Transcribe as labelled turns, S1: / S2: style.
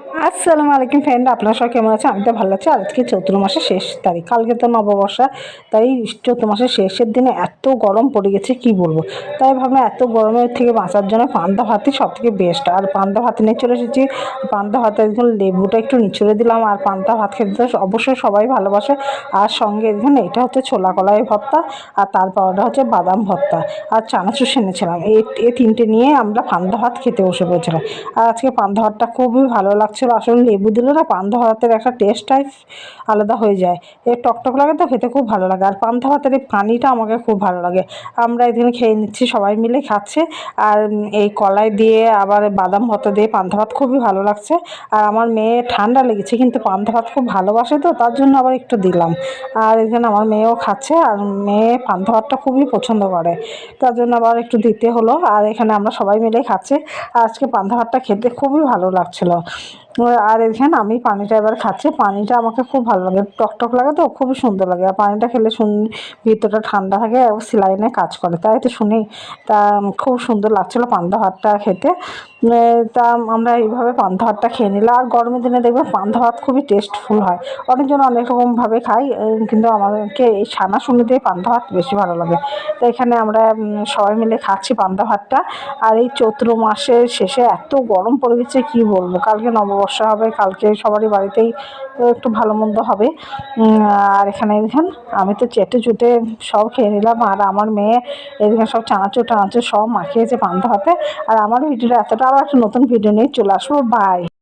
S1: আসসালামু আলাইকুম ফ্রেন্ড, আপনারা সবাই কেমন আছে? আমি তো ভালো আছি। আর আজকে চৈত্র মাসের শেষ তারিখ, কালকে তো নববর্ষা। তাই চৈত্র মাসের শেষের দিনে এত গরম পড়ে গেছে কি বলবো। তাই ভাবলাম এত গরমের থেকে বাঁচার জন্য পান্তা ভাতই সব থেকে বেস্ট। আর পান্তা ভাত নিয়ে চলে এসেছি। পান্তা ভাতে একদম লেবুটা একটু নিচড়ে দিলাম। আর পান্তা ভাত খেতে তো অবশ্যই সবাই ভালোবাসে। আর সঙ্গে দেখুন, এটা হচ্ছে ছোলা কলাই ভর্তা, আর তারপরটা হচ্ছে বাদাম ভর্তা, আর চানাচুর এনেছিলাম। এই তিনটে নিয়ে আমরা পান্তা ভাত খেতে বসে পড়েছিলাম। আর আজকে পান্তা ভাতটা খুবই ভালো লাগছিলো। আসলে লেবু দিলে না পান্তা ভাতের একটা টেস্টটাই আলাদা হয়ে যায়। এ টকটক লাগে তো খেতে খুব ভালো লাগে। আর পান্তা ভাতের এই পানিটা আমাকে খুব ভালো লাগে। আমরা এখানে খেয়ে নিচ্ছি, সবাই মিলে খাচ্ছে। আর এই কলাই দিয়ে আবার বাদাম ভর্তা দিয়ে পান্তা ভাত খুবই ভালো লাগছে। আর আমার মেয়ে ঠান্ডা লেগেছে, কিন্তু পান্তা ভাত খুব ভালোবাসে, তো তার জন্য আবার একটু দিলাম। আর এখানে আমার মেয়েও খাচ্ছে, আর মেয়ে পান্তা ভাতটা খুবই পছন্দ করে, তার জন্য আবার একটু দিতে হলো। আর এখানে আমরা সবাই মিলে খাচ্ছি। আর আজকে পান্তা ভাতটা খেতে খুবই ভালো লাগছিলো। আর এখানে আমি পানিটা এবার খাচ্ছি। পানিটা আমাকে খুব ভালো লাগে, টকটক লাগে তো খুবই সুন্দর লাগে। আর পানিটা খেলে ভিতরটা ঠান্ডা থাকে, সেলাইনে কাজ করে, তাই তো শুনি। তা খুব সুন্দর লাগছিলো পান্তা ভাতটা খেতে। তা আমরা এইভাবে পান্তা ভাতটা খেয়ে নিলাম। আর গরমের দিনে দেখবে পান্তা ভাত খুবই টেস্টফুল হয়। অনেকজন অনেক রকমভাবে খায়, কিন্তু আমাদেরকে এই সানাশুনি দিয়ে পান্তা ভাত বেশি ভালো লাগে। তো এখানে আমরা সবাই মিলে খাচ্ছি পান্তা ভাতটা। আর এই চৈত্র মাসের শেষে এত গরম পড়ে গেছে কি বলবো। কালকে নববর্ষ হবে, কালকে সবারই বাড়িতেই একটু ভালো মন্দ হবে। আর এখানে দেখেন, আমি তো চেটে চুটে সব খেয়ে নিলাম। আর আমার মেয়ে এদিকে সব চানাচুর টানাচুর সব মাখিয়েছে পান্তা ভাতে। আর আমার ভিডিওটা এতটা, আবার একটা নতুন ভিডিও নিয়ে চলে আসবো। বাই।